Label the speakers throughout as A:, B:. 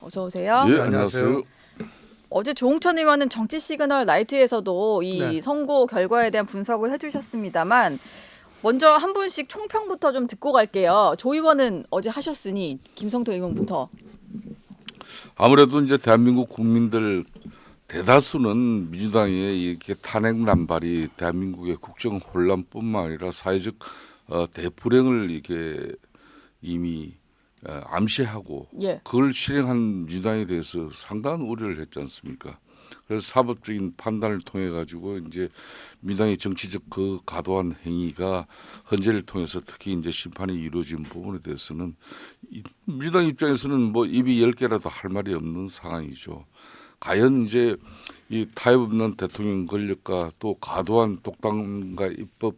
A: 어서 오세요.
B: 예, 안녕하세요.
A: 어제 조홍천 의원은 정치 시그널 나이트에서도 이
C: 네.
A: 선거 결과에 대한 분석을 해주셨습니다만 먼저 한 분씩 총평부터 좀 듣고 갈게요. 조 의원은 어제 하셨으니 김성태 의원부터.
B: 아무래도 이제 대한민국 국민들 대다수는 민주당의 이렇게 탄핵 남발이 대한민국의 국정 혼란뿐만 아니라 사회적 대불행을 이렇게 이미 암시하고
A: 예.
B: 그걸 실행한 민주당에 대해서 상당한 우려를 했지 않습니까? 그래서 사법적인 판단을 통해 가지고 이제 민주당의 정치적 그 과도한 행위가 헌재를 통해서 특히 이제 심판이 이루어진 부분에 대해서는 민주당 입장에서는 뭐 입이 10개라도 할 말이 없는 상황이죠. 과연 이제 이 타협 없는 대통령 권력과 또 과도한 독단과 입법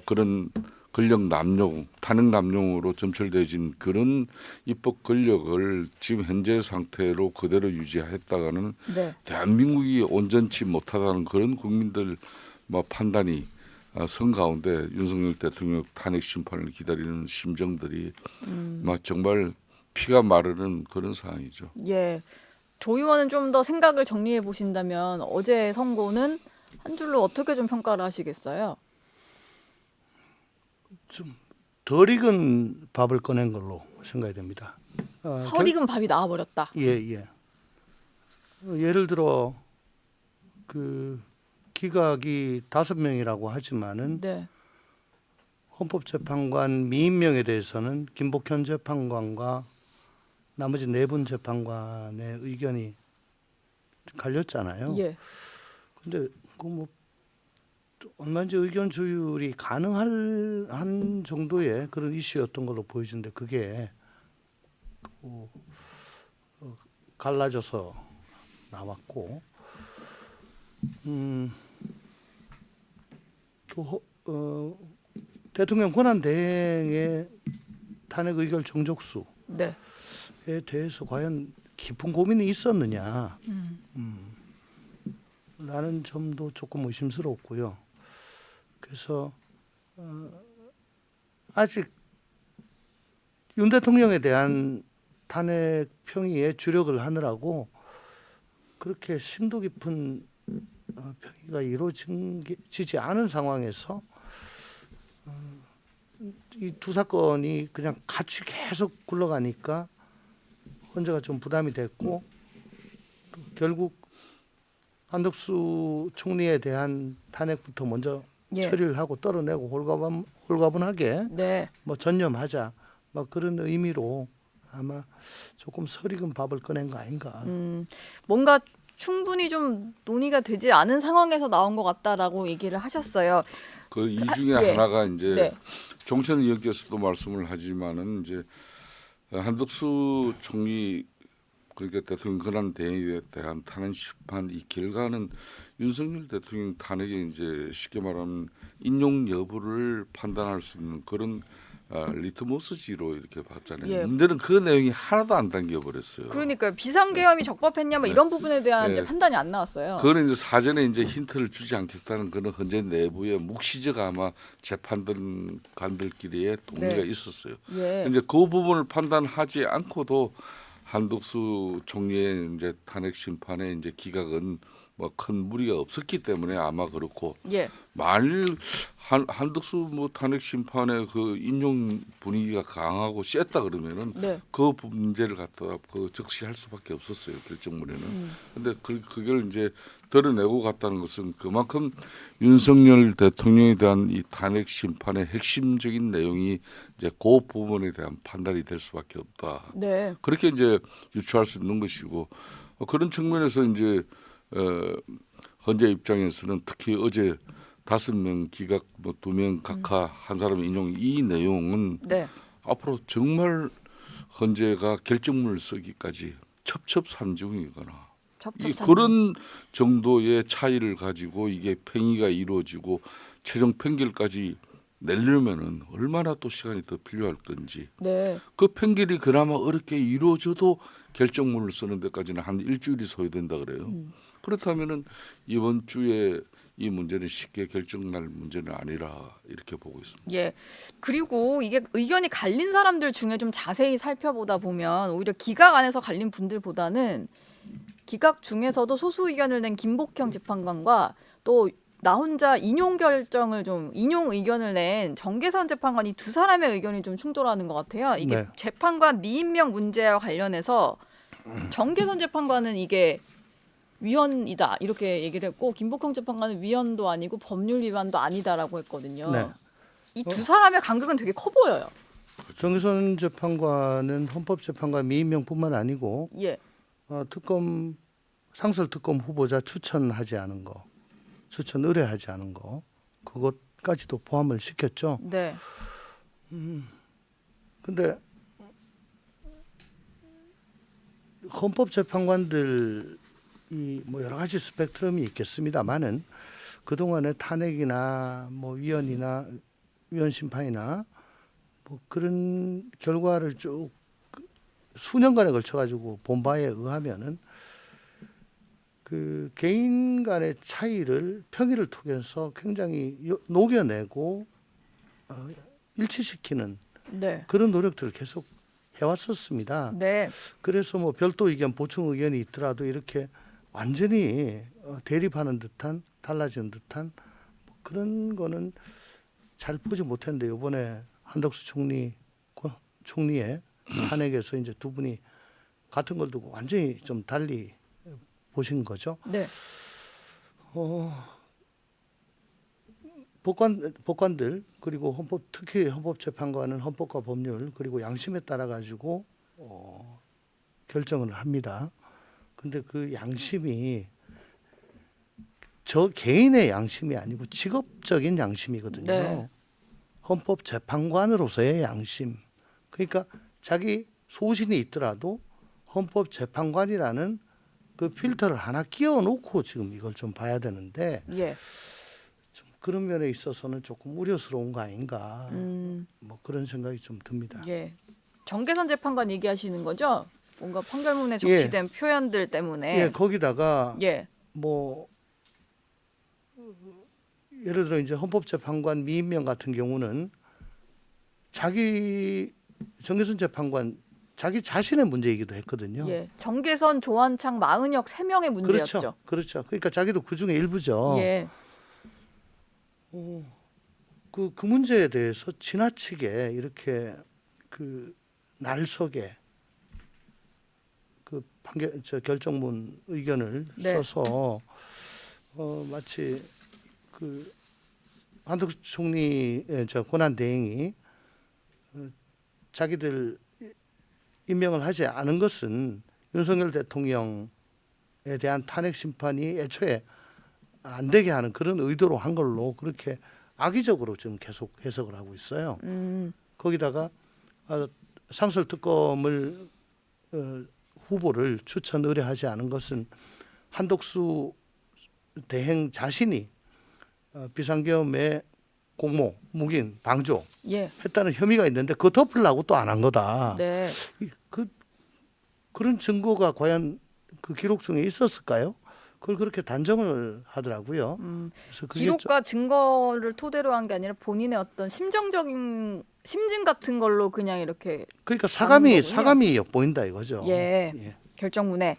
B: 그런 권력 남용, 탄핵 남용으로 점철되어진 그런 입법 권력을 지금 현재 상태로 그대로 유지했다가는
A: 네.
B: 대한민국이 온전치 못하다는 그런 국민들 판단이 선 가운데 윤석열 대통령 탄핵 심판을 기다리는 심정들이 정말 피가 마르는 그런 상황이죠.
A: 예. 조 의원은 좀 더 생각을 정리해 보신다면 어제 선고는 한 줄로 어떻게 좀 평가를 하시겠어요?
C: 좀 덜 익은 밥을 꺼낸 걸로 생각이 됩니다.
A: 설익은 밥이 나와버렸다.
C: 예. 예를 들어 그 기각이 5명이라고 하지만은
A: 네.
C: 헌법재판관 미임명에 대해서는 김복현 재판관과 나머지 4분 재판관의 의견이 갈렸잖아요.
A: 예.
C: 근데 그 뭐 얼마든지 의견 조율이 가능할 한 정도의 그런 이슈였던 걸로 보여지는데 그게 또 갈라져서 나왔고 또 대통령 권한 대행의 탄핵 의결 정족수에
A: 네.
C: 대해서 과연 깊은 고민이 있었느냐 라는 점도 조금 의심스럽고요. 그래서 아직 윤 대통령에 대한 탄핵 평의에 주력을 하느라고 그렇게 심도 깊은 평의가 이루어지지 않은 상황에서 이 두 사건이 그냥 같이 계속 굴러가니까 헌재가 좀 부담이 됐고 또 결국 한덕수 총리에 대한 탄핵부터 먼저
A: 예.
C: 처리를 하고 떨어내고 홀가분하게
A: 네.
C: 뭐 전념하자 그런 의미로 아마 조금 설익은 밥을 꺼낸 거 아닌가.
A: 뭔가 충분히 좀 논의가 되지 않은 상황에서 나온 것 같다라고 얘기를 하셨어요.
B: 그 이 중에
A: 예.
B: 하나가 이제
A: 네.
B: 종천 의원께서도 말씀을 하지만은 이제 한덕수 총리 그러니까 대통령 권한 대행에 대한 탄핵 심판 이 결과는 윤석열 대통령 탄핵에 이제 쉽게 말하면 인용 여부를 판단할 수 있는 그런 리트머스지로 이렇게 봤잖아요.
A: 예.
B: 문제는 그 내용이 하나도 안 담겨 버렸어요.
A: 그러니까요. 비상계엄이 적법했냐 뭐
B: 네.
A: 이런 부분에 대한
B: 네.
A: 이제 판단이 안 나왔어요.
B: 그거는 이제 사전에 이제 힌트를 주지 않겠다는 그런 헌재 내부의 묵시적 아마 재판관들끼리의 동의가
A: 네.
B: 있었어요.
A: 예.
B: 이제 그 부분을 판단하지 않고도 한덕수 총리의 이제 탄핵 심판에 이제 기각은 큰 무리가 없었기 때문에 아마 그렇고
A: 예.
B: 만일 한덕수 탄핵 심판의 그 인용 분위기가 강하고 셌다 그러면은
A: 네.
B: 그 문제를 갖다가 적시할 수밖에 없었어요 결정문에는. 근데 그걸 이제 드러내고 갔다는 것은 그만큼 윤석열 대통령에 대한 이 탄핵 심판의 핵심적인 내용이 이제 그 부분에 대한 판단이 될 수밖에 없다.
A: 네.
B: 그렇게 이제 유추할 수 있는 것이고 그런 측면에서 이제 헌재 입장에서는 특히 어제 5명 기각 2명 각하 한 사람 인용 이 내용은
A: 네.
B: 앞으로 정말 헌재가 결정문을 쓰기까지 첩첩산중이거나 그런 정도의 차이를 가지고 이게 평의가 이루어지고 최종 판결까지 내려면은 얼마나 또 시간이 더 필요할 건지
A: 네.
B: 그 판결이 그나마 어렵게 이루어져도 결정문을 쓰는 데까지는 한 일주일이 소요된다 그래요. 그렇다면은 이번 주에 이 문제는 쉽게 결정날 문제는 아니라 이렇게 보고 있습니다.
A: 예. 그리고 이게 의견이 갈린 사람들 중에 좀 자세히 살펴보다 보면 오히려 기각 안에서 갈린 분들보다는 기각 중에서도 소수 의견을 낸 김복형 재판관과 또 나 혼자 인용 결정을 좀 인용 의견을 낸 정계선 재판관 이 두 사람의 의견이 좀 충돌하는 것 같아요. 이게
C: 네.
A: 재판관 미임명 문제와 관련해서 정계선 재판관은 이게 위헌이다 이렇게 얘기를 했고 김복형 재판관은 위헌도 아니고 법률 위반도 아니다라고 했거든요.
C: 네.
A: 이 두 사람의 간극은 되게 커 보여요.
C: 정의선 재판관은 헌법재판관 미임명뿐만 아니고
A: 예.
C: 특검 상설 특검 후보자 추천하지 않은 거, 추천 의뢰하지 않은 거, 그것까지도 포함을 시켰죠.
A: 네.
C: 근데 헌법재판관들이 뭐 여러 가지 스펙트럼이 있겠습니다만은 그 동안의 탄핵이나 뭐 위헌이나 위헌 심판이나 뭐 그런 결과를 쭉 수년간에 걸쳐 가지고 본 바에 의하면은 그 개인 간의 차이를 평의를 통해서 굉장히 녹여내고 일치시키는
A: 네.
C: 그런 노력들을 계속 해왔었습니다.
A: 네.
C: 그래서 뭐 별도 의견, 보충 의견이 있더라도 이렇게 완전히 대립하는 듯한, 달라지는 듯한 뭐 그런 거는 잘 보지 못했는데 이번에 한덕수 총리의 탄핵에서 이제 두 분이 같은 걸 두고 완전히 좀 달리 보신 거죠.
A: 네.
C: 법관들 그리고 특히 헌법재판관은 헌법과 법률 그리고 양심에 따라 가지고 결정을 합니다. 근데 그 양심이 저 개인의 양심이 아니고 직업적인 양심이거든요.
A: 네.
C: 헌법재판관으로서의 양심. 그러니까 자기 소신이 있더라도 헌법재판관이라는 그 필터를 하나 끼워 놓고 지금 이걸 좀 봐야 되는데
A: 예.
C: 좀 그런 면에 있어서는 조금 우려스러운 거 아닌가 뭐 그런 생각이 좀 듭니다.
A: 예. 정계선 재판관 얘기하시는 거죠? 뭔가 판결문에 적시된 표현들 때문에.
C: 예, 거기다가
A: 예.
C: 뭐 예를 들어 이제 헌법재판관 미임명 같은 경우는 정계선 재판관 자기 자신의 문제이기도 했거든요.
A: 예. 정계선, 조한창, 마은혁 세 명의 문제였죠.
C: 그렇죠. 그렇죠. 그러니까 자기도 그 중에 일부죠.
A: 예.
C: 그 문제에 대해서 지나치게 이렇게 그 날석에 그 결정문 의견을
A: 네.
C: 써서 마치 그 한덕수 총리의 권한 대행이 자기들 임명을 하지 않은 것은 윤석열 대통령에 대한 탄핵 심판이 애초에 안 되게 하는 그런 의도로 한 걸로 그렇게 악의적으로 지금 계속 해석을 하고 있어요. 거기다가 상설 특검을 후보를 추천 의뢰하지 않은 것은 한덕수 대행 자신이 비상계엄의 공모, 묵인, 방조
A: 예.
C: 했다는 혐의가 있는데 그거 덮으려고 또 안 한 거다.
A: 네.
C: 그런 증거가 과연 그 기록 중에 있었을까요? 그걸 그렇게 단정을 하더라고요. 그래서 그게
A: 기록과 증거를 토대로 한 게 아니라 본인의 어떤 심정적인 심증 같은 걸로 그냥 이렇게
C: 그러니까
A: 거군요.
C: 사감이 엿보인다 이거죠.
A: 예. 결정문에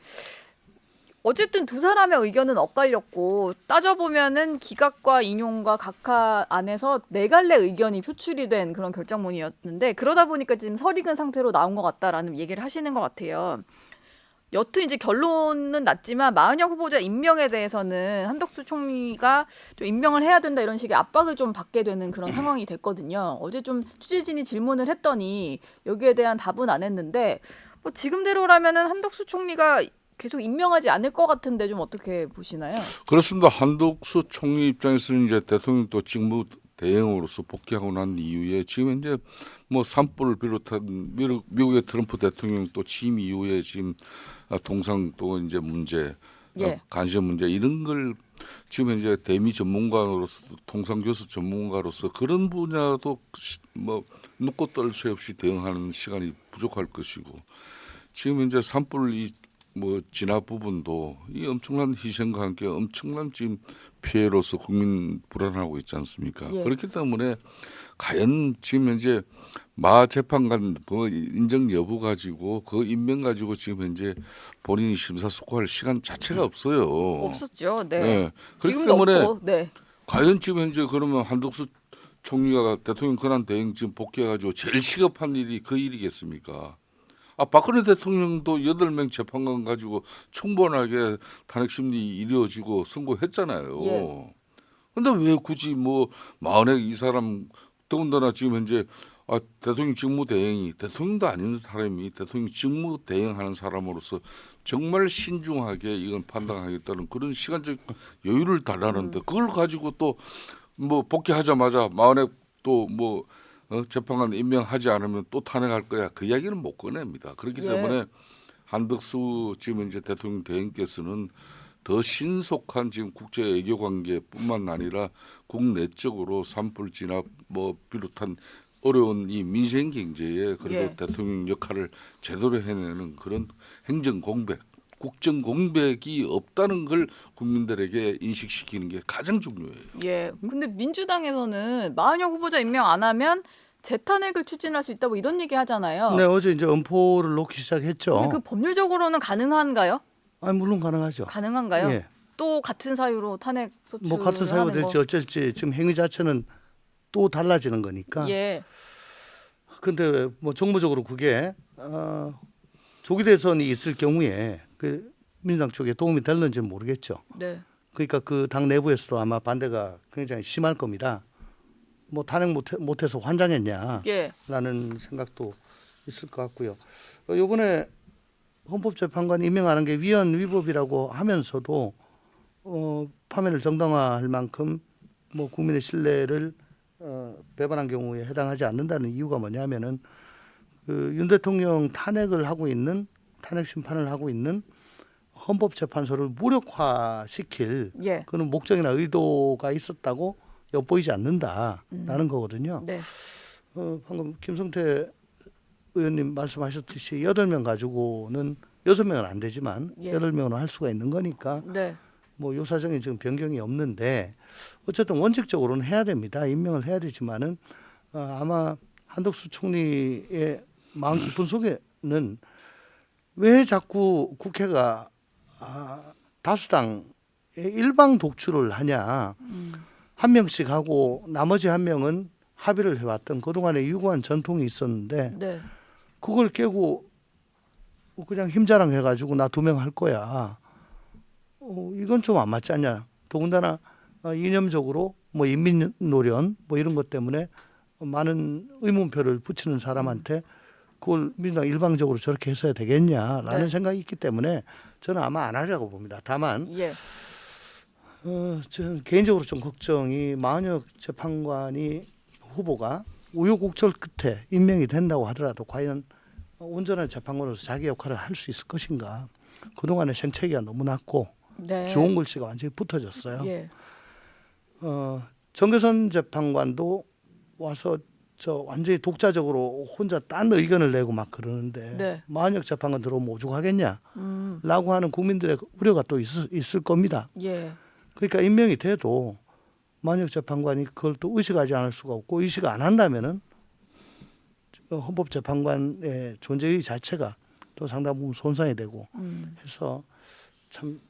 A: 어쨌든 두 사람의 의견은 엇갈렸고 따져보면은 기각과 인용과 각하 안에서 네 갈래 의견이 표출이 된 그런 결정문이었는데 그러다 보니까 지금 설익은 상태로 나온 것 같다라는 얘기를 하시는 것 같아요. 여튼 이제 결론은 났지만 마은혁 후보자 임명에 대해서는 한덕수 총리가 좀 임명을 해야 된다 이런 식의 압박을 좀 받게 되는 그런 상황이 됐거든요. 어제 좀 취재진이 질문을 했더니 여기에 대한 답은 안 했는데 뭐 지금대로라면은 한덕수 총리가 계속 임명하지 않을 것 같은데 좀 어떻게 보시나요?
B: 그렇습니다. 한덕수 총리 입장에서는 이제 대통령 또 직무 대행으로서 복귀하고 난 이후에 지금 이제 뭐 산불을 비롯한 미국의 트럼프 대통령 또 취임 이후에 지금 동상 또 이제 문제,
A: 예.
B: 간첩 문제 이런 걸 지금 이제 대미 전문가로서 통상 교수 전문가로서 그런 분야도 뭐 눕고 떨 새 없이 대응하는 시간이 부족할 것이고 지금 이제 산불 이 뭐 진압 부분도 이 엄청난 희생과 함께 엄청난 지금 피해로서 국민 불안하고 있지 않습니까?
A: 예.
B: 그렇기 때문에 과연 지금 현재 마 재판관 뭐 인정 여부 가지고 그 임명 가지고 지금 현재 본인이 심사숙고할 시간 자체가 없어요.
A: 없었죠. 네.
B: 네. 그렇기
A: 지금도
B: 때문에
A: 없고. 네.
B: 과연 지금 현재 그러면 한덕수 총리가 대통령 권한 대행 지금 복귀해가지고 제일 시급한 일이 그 일이겠습니까? 아 박근혜 대통령도 8명 재판관 가지고 충분하게 탄핵 심리 이루어지고 선고했잖아요.
A: 예.
B: 근데 왜 굳이 뭐 만약 이 사람 더군다나 지금 현재 대통령 직무 대행이 대통령도 아닌 사람이 대통령 직무 대행하는 사람으로서 정말 신중하게 이건 판단하겠다는 그런 시간적 여유를 달라는데 그걸 가지고 또 뭐 복귀하자마자 만약 또 뭐 재판관 임명하지 않으면 또 탄핵할 거야 그 이야기는 못 꺼냅니다. 그렇기
A: 예.
B: 때문에 한덕수 지금 이제 대통령 대행께서는 더 신속한 지금 국제 외교 관계뿐만 아니라 국내적으로 산불 진압 뭐 비롯한 어려운 이 민생 경제에 그래도
A: 예.
B: 대통령 역할을 제대로 해내는 그런 행정 공백, 국정 공백이 없다는 걸 국민들에게 인식시키는 게 가장 중요해요.
A: 예. 근데 민주당에서는 마은영 후보자 임명 안 하면 재탄핵을 추진할 수 있다 뭐 이런 얘기 하잖아요.
C: 네, 어제 이제 엄포를 놓기 시작했죠.
A: 근데 그 법률적으로는 가능한가요?
C: 아니 물론 가능하죠.
A: 가능한가요?
C: 예.
A: 또 같은 사유로 탄핵 소추
C: 뭐 같은 사유가 될지 어쩔지 지금 행위 자체는 또 달라지는 거니까.
A: 예.
C: 근데 뭐 정무적으로 그게 조기 대선이 있을 경우에 그 민주당 쪽에 도움이 될는지는 모르겠죠.
A: 네.
C: 그러니까 그 당 내부에서도 아마 반대가 굉장히 심할 겁니다. 뭐 탄핵 못해서 환장했냐라는
A: 예.
C: 생각도 있을 것 같고요. 이번에 헌법재판관 임명하는 게 위헌 위법이라고 하면서도 파면을 정당화할 만큼 뭐 국민의 신뢰를 배반한 경우에 해당하지 않는다는 이유가 뭐냐면은 그 윤 대통령 탄핵을 하고 있는 탄핵 심판을 하고 있는 헌법재판소를 무력화시킬
A: 예.
C: 그런 목적이나 의도가 있었다고 엿보이지 않는다라는 거거든요.
A: 네.
C: 방금 김성태 의원님 말씀하셨듯이 8명 가지고는 6명은 안 되지만
A: 예.
C: 8명은 할 수가 있는 거니까
A: 네.
C: 뭐 요사정이 지금 변경이 없는데 어쨌든 원칙적으로는 해야 됩니다. 임명을 해야 되지만은 아마 한덕수 총리의 마음 깊은 속에는 왜 자꾸 국회가 다수당의 일방 독출을 하냐. 한 명씩 하고 나머지 한 명은 합의를 해왔던 그동안의 유구한 전통이 있었는데
A: 네.
C: 그걸 깨고 그냥 힘자랑 해가지고 나 2명 할 거야. 이건 좀 안 맞지 않냐. 더군다나 이념적으로 뭐 인민노련 뭐 이런 것 때문에 많은 의문표를 붙이는 사람한테 그걸 민주당 일방적으로 저렇게 했어야 되겠냐라는
A: 네.
C: 생각이 있기 때문에 저는 아마 안 하려고 봅니다. 다만
A: 예.
C: 저는 개인적으로 좀 걱정이 마은혁 재판관이 후보가 우여곡절 끝에 임명이 된다고 하더라도 과연 온전한 재판관으로서 자기 역할을 할 수 있을 것인가. 그동안의 생채기가 너무 낮고
A: 네.
C: 주홍 글씨가 완전히 붙어졌어요.
A: 예.
C: 정교선 재판관도 와서 저 완전히 독자적으로 혼자 딴 의견을 내고 막 그러는데
A: 네.
C: 마은혁 재판관 들어오면 오죽하겠냐
A: 음.
C: 라고 하는 국민들의 우려가 또 있을 겁니다.
A: 예.
C: 그러니까 임명이 돼도 마은혁 재판관이 그걸 또 의식하지 않을 수가 없고 의식 안 한다면은 헌법재판관의 존재의 자체가 또 상당 부분 손상이 되고 해서 참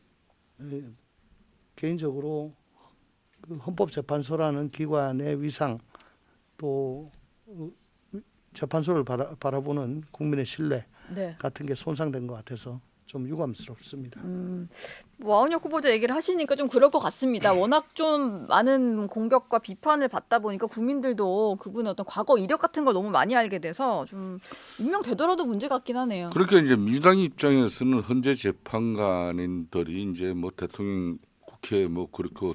C: 개인적으로 그 헌법재판소라는 기관의 위상 또 재판소를 바라보는 국민의 신뢰
A: 네.
C: 같은 게 손상된 것 같아서 좀 유감스럽습니다.
A: 마은혁 후보자 얘기를 하시니까 좀 그럴 것 같습니다. 워낙 좀 많은 공격과 비판을 받다 보니까 국민들도 그분의 어떤 과거 이력 같은 걸 너무 많이 알게 돼서 좀 임명되더라도 문제 같긴 하네요.
B: 그러니까 이제 민주당 입장에서는 현재 재판관인들이 이제 뭐 대통령 국회 뭐 그렇고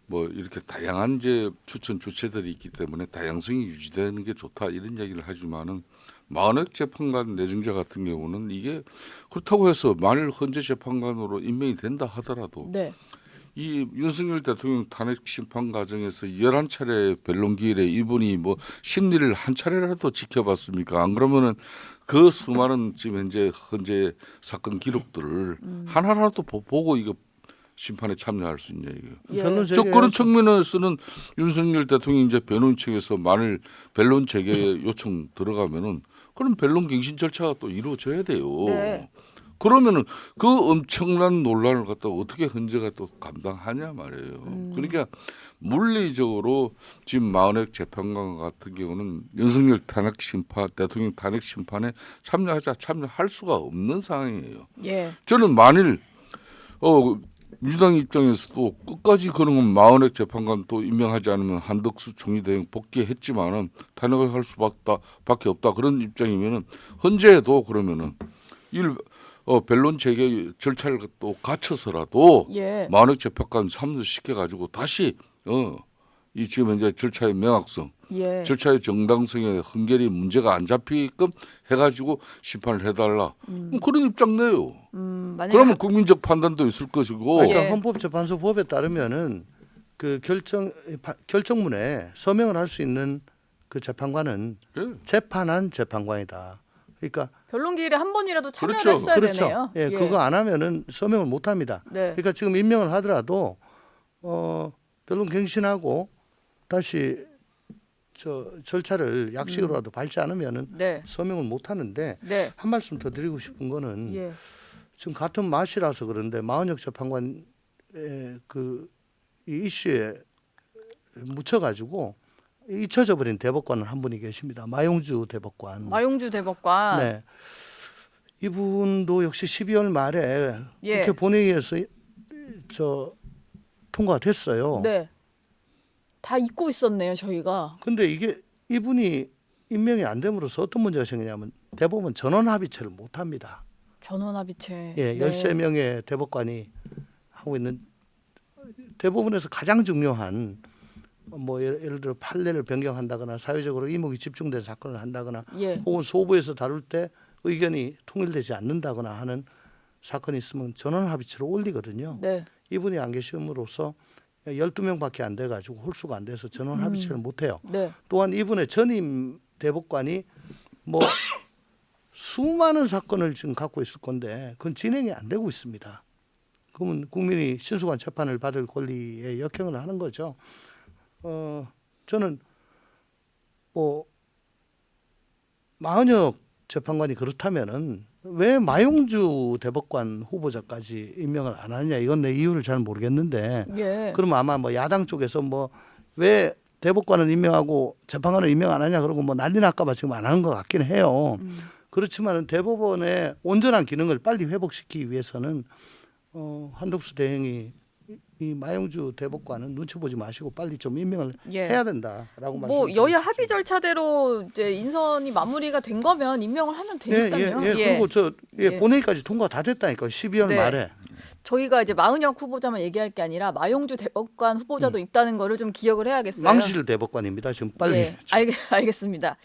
B: 뭐 이렇게 다양한 이제 추천 주체들이 있기 때문에 다양성이 유지되는 게 좋다 이런 얘기를 하지만은 마은혁 재판관 내정자 같은 경우는 이게 그렇다고 해서 만일 헌재 재판관으로 임명이 된다 하더라도
A: 네.
B: 이 윤석열 대통령 탄핵 심판 과정에서 11차례 변론기일에 이분이 뭐 심리를 한 차례라도 지켜봤습니까? 안 그러면은 그 수많은 지금 현재 사건 기록들을 하나라도 보고 이거 심판에 참여할 수 있냐 이거.
A: 예.
C: 변론
B: 저
C: 재개
B: 그런 측면에서는 윤석열 대통령이 이제 변론 측에서 만일 변론 재개 요청 들어가면은 그럼 변론 갱신 절차가 또 이루어져야 돼요.
A: 네.
B: 그러면은 그 엄청난 논란을 갖다 어떻게 헌재가 또 감당하냐 말이에요. 그러니까 물리적으로 지금 마은혁 재판관 같은 경우는 윤석열 탄핵 심판, 대통령 탄핵 심판에 참여할 수가 없는 상황이에요.
A: 예.
B: 저는 만일 민주당 입장에서도 끝까지 그런 건 마은혁 재판관 또 임명하지 않으면 한덕수 총리 대행 복귀했지만은 탄핵을 할 수밖에 없다 그런 입장이면은 헌재도 그러면은 변론 재개 절차를 또 갖춰서라도
A: 예.
B: 마은혁 재판관 참여시켜 가지고 다시 이 지금 현재 절차의 명확성,
A: 예.
B: 절차의 정당성에 헌결이 문제가 안 잡히게끔 해가지고 심판을 해달라. 그런 입장 내요.
A: 만약에
B: 그러면 국민적 판단도 있을 것이고.
C: 그러니까
A: 예.
C: 헌법재판소 법에 따르면은 그 결정문에 서명을 할 수 있는 그 재판관은
B: 예.
C: 재판한 재판관이다. 그러니까
A: 변론기일에 한 번이라도 참여를
B: 그렇죠.
A: 했어야
C: 그렇죠.
A: 되네요.
C: 예, 그거 안 하면은 서명을 못 합니다.
A: 네.
C: 그러니까 지금 임명을 하더라도 변론 갱신하고 다시 저 절차를 약식으로라도 밟지 않으면은
A: 네.
C: 서명을 못 하는데
A: 네.
C: 한 말씀 더 드리고 싶은 거는
A: 예.
C: 지금 같은 맛이라서 그런데 마은혁 재판관의 그 이 이슈에 묻혀가지고 잊혀져 버린 대법관 한 분이 계십니다. 마용주 대법관.
A: 마용주 대법관.
C: 네. 이분도 역시 12월 말에
A: 예.
C: 국회 본회의에서 통과가 됐어요.
A: 네. 다 잊고 있었네요, 저희가.
C: 근데 이게 이분이 임명이 안 됨으로써 어떤 문제가 생기냐면 대법원 전원 합의체를 못 합니다.
A: 전원합의체.
C: 예,
A: 네.
C: 13명의 대법관이 하고 있는 대법원에서 가장 중요한 뭐 예를 들어 판례를 변경한다거나 사회적으로 이목이 집중된 사건을 한다거나
A: 예.
C: 혹은 소부에서 다룰 때 의견이 통일되지 않는다거나 하는 사건이 있으면 전원 합의체로 올리거든요.
A: 네.
C: 이분이 안 계심으로써 12명밖에 안 돼 가지고 홀수가 안 돼서 전원 합의체를 못 해요.
A: 네.
C: 또한 이분의 전임 대법관이 뭐 수많은 사건을 지금 갖고 있을 건데 그건 진행이 안 되고 있습니다. 그러면 국민이 신속한 재판을 받을 권리에 역행을 하는 거죠. 저는 뭐 마은혁 재판관이 그렇다면은 왜 마용주 대법관 후보자까지 임명을 안 하느냐 이건 내 이유를 잘 모르겠는데
A: 예.
C: 그러면 아마 뭐 야당 쪽에서 뭐 왜 대법관을 임명하고 재판관을 임명 안 하냐 그러고 뭐 난리 날까봐 지금 안 하는 것 같긴 해요. 그렇지만은 대법원의 온전한 기능을 빨리 회복시키기 위해서는 한덕수 대행이 이 마용주 대법관은 눈치 보지 마시고 빨리 좀 임명을
A: 예.
C: 해야 된다라고
A: 뭐
C: 말씀드리고
A: 여야
C: 싶습니다.
A: 합의 절차대로 이제 인선이 마무리가 된 거면 임명을 하면 되니까요.
C: 그리고
A: 예.
C: 본회의까지 통과 다 됐다니까 12월
A: 네.
C: 말에.
A: 저희가 이제 마은혁 후보자만 얘기할 게 아니라 마용주 대법관 후보자도 있다는 거를 좀 기억을 해야겠어요.
C: 망실 대법관입니다. 지금 빨리.
A: 예. 알겠습니다.